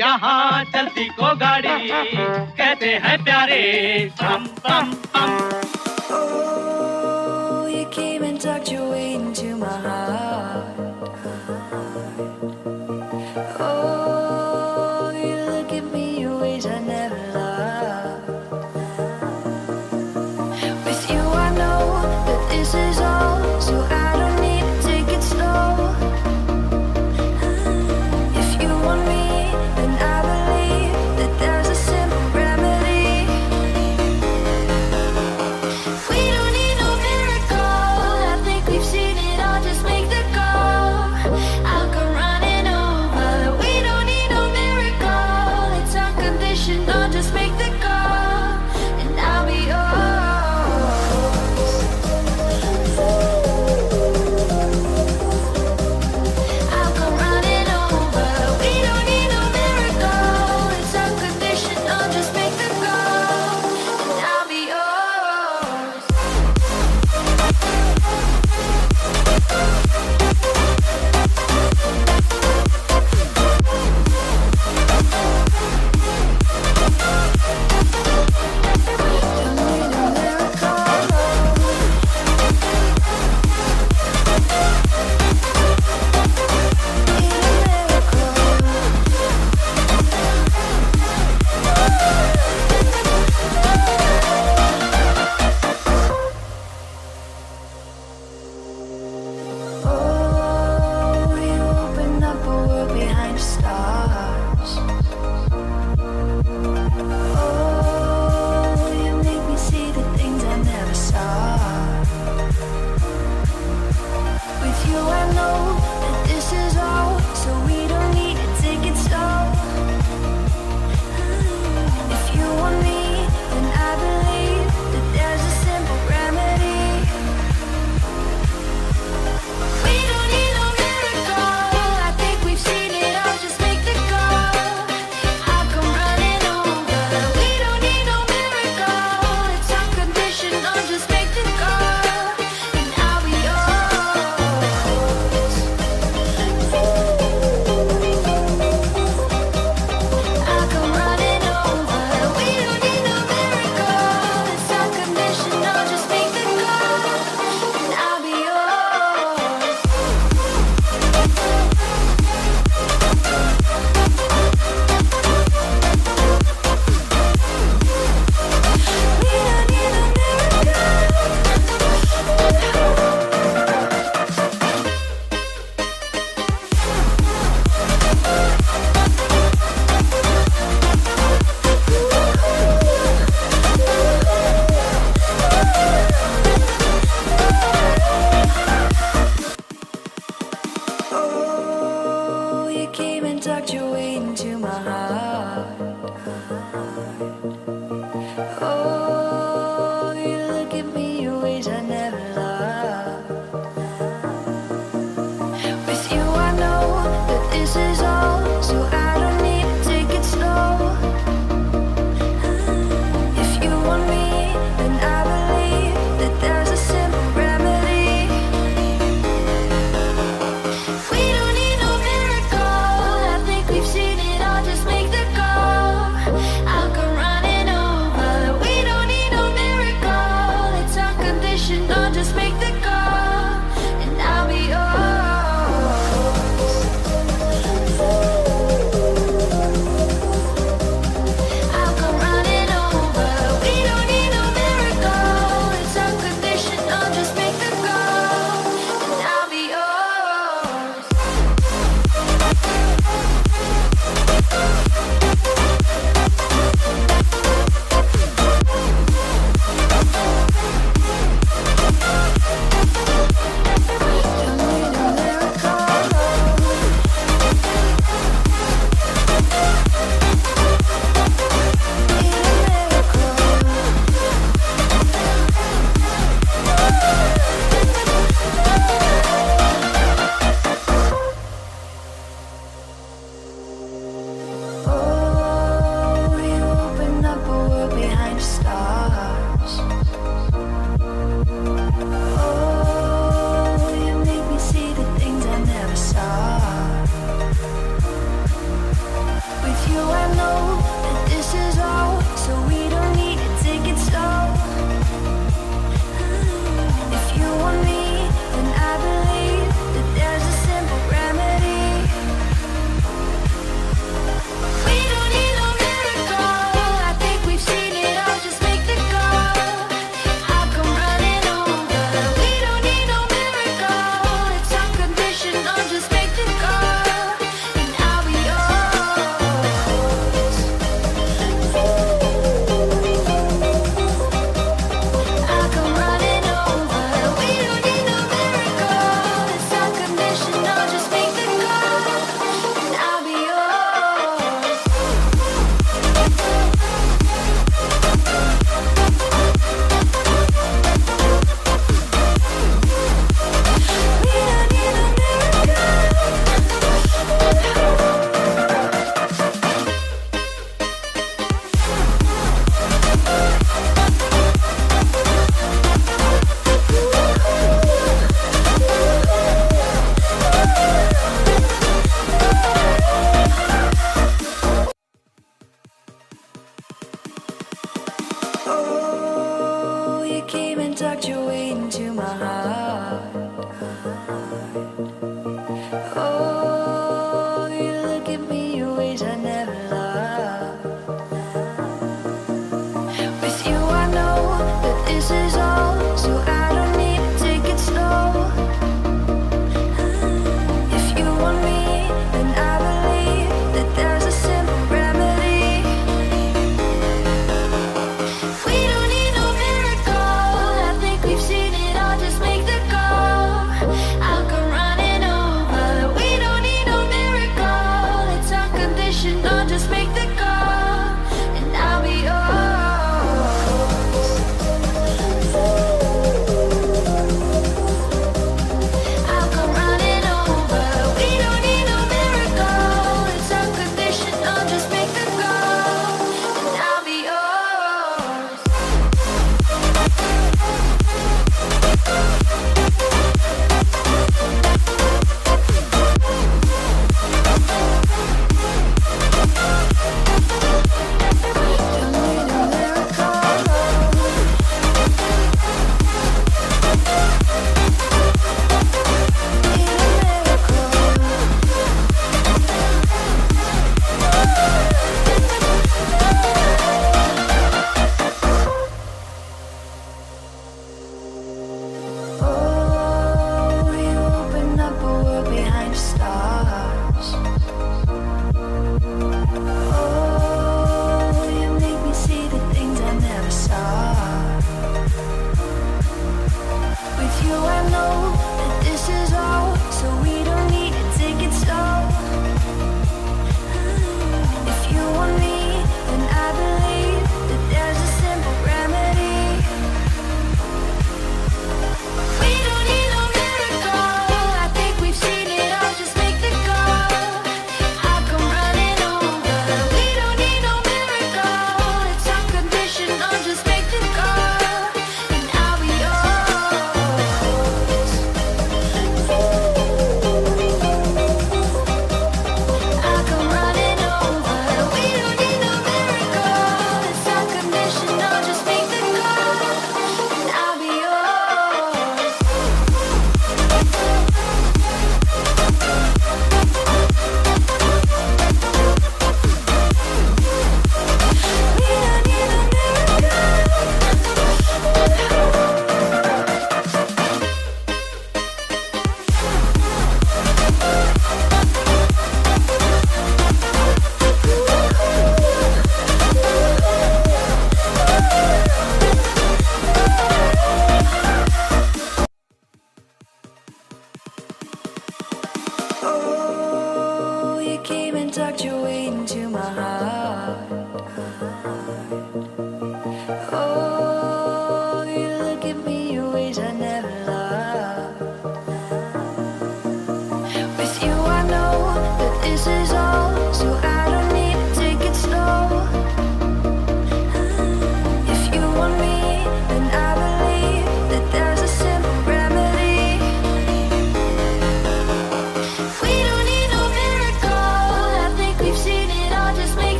यहाँ चलती को गाड़ी कहते हैं प्यारे पम पम पम. Oh, you came and tucked your way into my heart. Oh, you look at me in ways I never loved. With you I know that this is all, so I don't need to take it slow. If you want me, then I believe that there's a simple remedy. We don't need no miracle, I think we've seen it all, just make the call. I'll come running over. We don't need no miracle, it's unconditional, just make the call, and I'll be yours. I'll come running over. We don't need no miracle, it's unconditional, just make the call, and I'll be yours. Don't need a miracle. Need a Oh, you open up a world behind the stars. Oh, you make me see the things I never saw. With you I know that this is all, so we don't need to take it slow. If you want me, then I believe that there's a simple remedy. We don't need no miracle, I think we've seen it all, just make the call. I'll come running over. We don't need no miracle, it's unconditional, just make the call, and I'll be yours. I'll come running over. We don't need no miracle, it's unconditional, just make the call, and I'll be yours. We don't need a Oh, you came and tucked your way into my heart.